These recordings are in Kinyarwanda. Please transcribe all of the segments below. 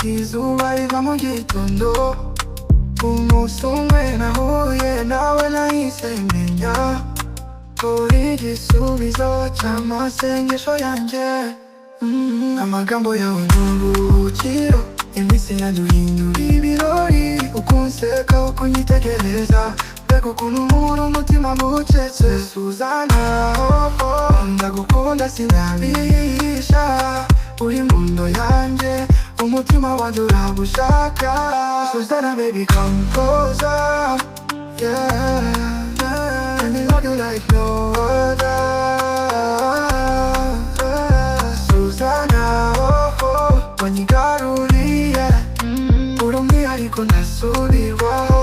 izuba riva mu gitondo. Umunsi umwe nahuye nawe nahise menya uri igisubizo cy'amasengesho yanjye. Amagambo yawe n'ubuhukiro, iminsi yaduhindura ibirori. Uko unseka, uko unyitegereza, mbega ukuntu nkura umutima mucetse. Suzana, ndagukunda sinabihisha, uri mu ndo yanjye, umutima wanjye uragushaka. Suzana baby come closer, yeah, yeah. Let me love you like no other. Suzana, wanyigaruriye, uri umwihariko ntasubirwaho.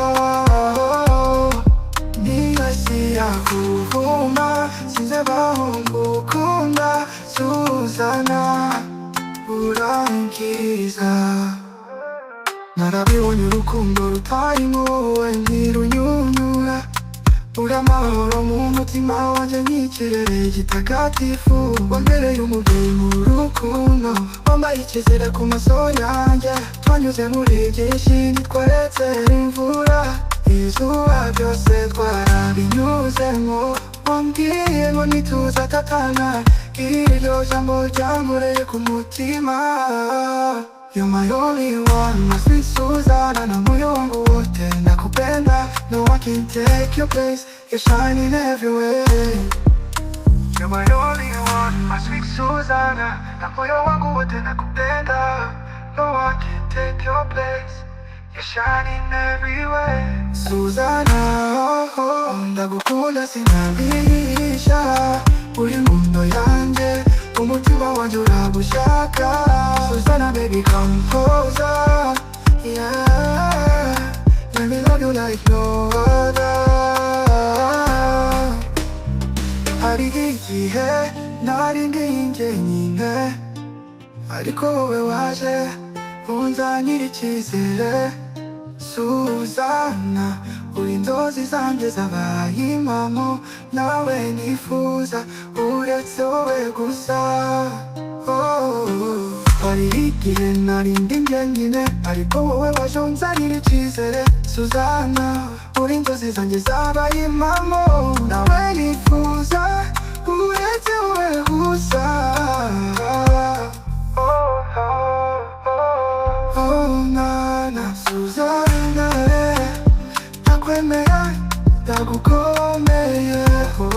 Nibasi yakuvuma, sinzabaho ngukunda. Suzana, urankiza. Narabibonye urukundo rutarimo wowe ntirunyunyura. Uri amahoro mu mutima wanjye nk'ikirere gitagatifu. Wambereye umubyeyi mu rukundo, wambaye icyizere ku maso yanjye. Twanyuze muri byinshi ntitwaretse imvura, izuba byose twarabinyuzemo. Wambwiye ngo ntituzatatana, iryo jambo ryankoreye ku mutima. You're my only one, my sweet Suzana, na moyo wangu wote nakupenda. No one can take your place, you're shining everywhere. You're my only one, my sweet Suzana, na moyo wangu wote nakupenda. No one can take your place, you're shining everywhere. Suzana, ndagukunda sinabihisha, uri mu ndo yanjye, umutima wanjye uragushaka. Suzana baby come closer, yeah. Let me love you like no other. Hari igihe nari njyenyine, ariko wowe waje unzanira icyizere. Suzana, uri inzozi zanjye zabaye impamo, nawe nifuza uretse wowe gusa. Hari igihe nari njyenyine, ariko wowe waje unzanira icyizere. Suzana, uri inzozi zanjye zabaye impamo, nawe nifuza uretse wowe gusa. Nana Suzana, ndakwemera ndagukomeyeho,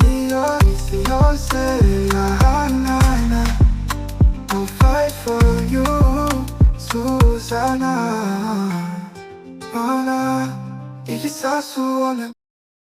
niyo isi yose yahanana. I'll fight for you, Suzana. Igisasu on the